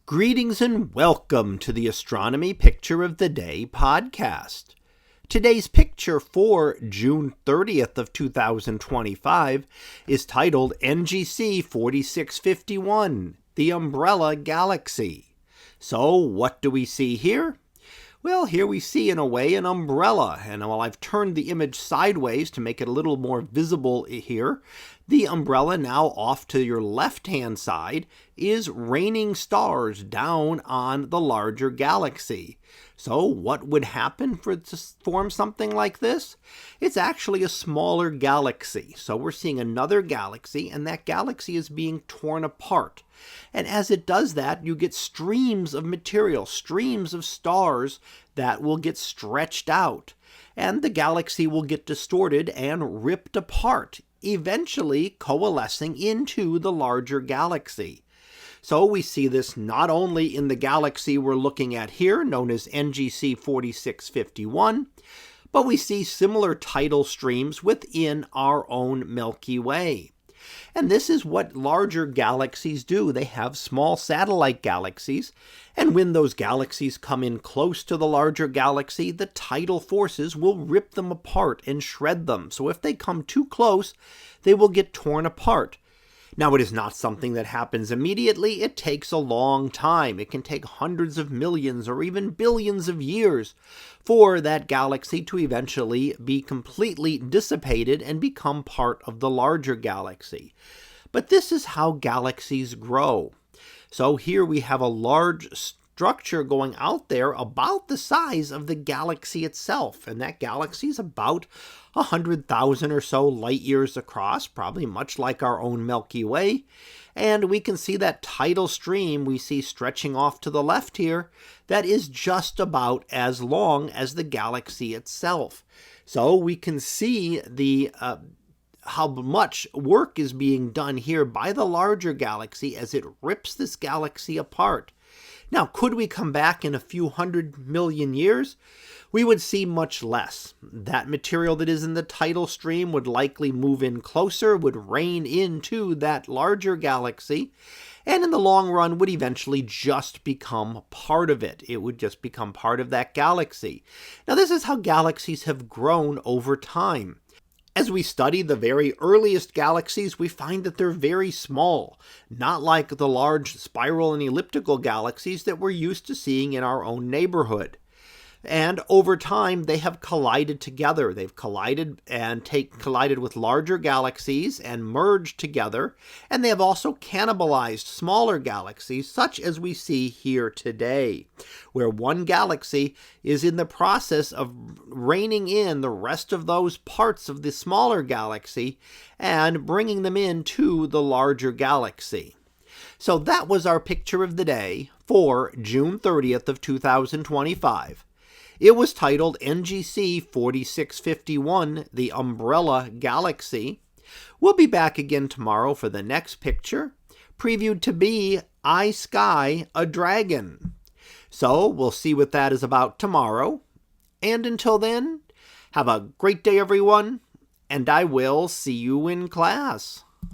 Greetings and welcome to the Astronomy Picture of the Day podcast. Today's picture for June 30th of 2025 is titled NGC 4651, the Umbrella Galaxy. So what do we see here? Well, here we see, in a way, an umbrella, and while I've turned the image sideways to make it a little more visible here, the umbrella now off to your left-hand side is raining stars down on the larger galaxy. So what would happen for it to form something like this? It's actually a smaller galaxy. So we're seeing another galaxy, and that galaxy is being torn apart. And as it does that, you get streams of material, streams of stars that will get stretched out. And the galaxy will get distorted and ripped apart, eventually coalescing into the larger galaxy. So we see this not only in the galaxy we're looking at here, known as NGC 4651, but we see similar tidal streams within our own Milky Way. And this is what larger galaxies do. They have small satellite galaxies, and when those galaxies come in close to the larger galaxy, the tidal forces will rip them apart and shred them. So if they come too close, they will get torn apart. Now, it is not something that happens immediately. It takes a long time. It can take hundreds of millions or even billions of years for that galaxy to eventually be completely dissipated and become part of the larger galaxy. But this is how galaxies grow. So here we have a large structure going out there about the size of the galaxy itself, and that galaxy is about 100,000 or so light years across, probably much like our own Milky Way. And we can see that tidal stream we see stretching off to the left here that is just about as long as the galaxy itself. So we can see how much work is being done here by the larger galaxy as it rips this galaxy apart. Now, could we come back in a few 100 million years? We would see much less. That material that is in the tidal stream would likely move in closer, would rain into that larger galaxy, and in the long run would eventually just become part of it. It would just become part of that galaxy. Now, this is how galaxies have grown over time. As we study the very earliest galaxies, we find that they're very small, not like the large spiral and elliptical galaxies that we're used to seeing in our own neighborhood. And over time, they have collided together. They've collided with larger galaxies and merged together. And they have also cannibalized smaller galaxies, such as we see here today, where one galaxy is in the process of reining in the rest of those parts of the smaller galaxy and bringing them into the larger galaxy. So that was our picture of the day for June 30th of 2025. It was titled NGC 4651, the Umbrella Galaxy. We'll be back again tomorrow for the next picture, previewed to be I Sky a Dragon. So we'll see what that is about tomorrow. And until then, have a great day, everyone, and I will see you in class.